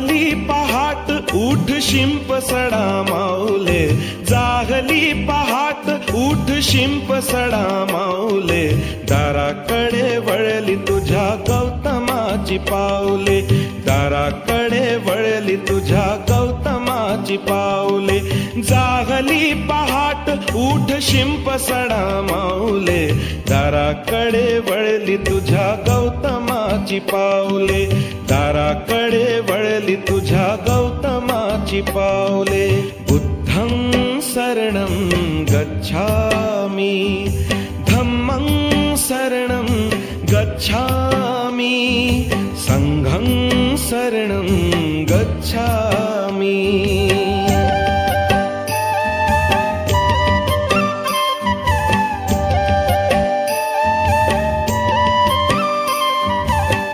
जाहली पहाट उठ शिंप सडा माऊले, जाहली पहाट उठ शिंप सडा माऊले, दाराकडे वळली तुझ्या गौतमाची पावले, दाराकडे वळली तुझ्या गौतमाची पावले. जाहली पहाट उठ शिंप सडा माऊले, दाराकडे वळली तुझ्या गौतमाची पावले, दाराकडे वळली तुझ्या गौतमाची पावले. बुद्धं शरणं गच्छामि, धम्मं शरणं गच्छामि, संघं शरणं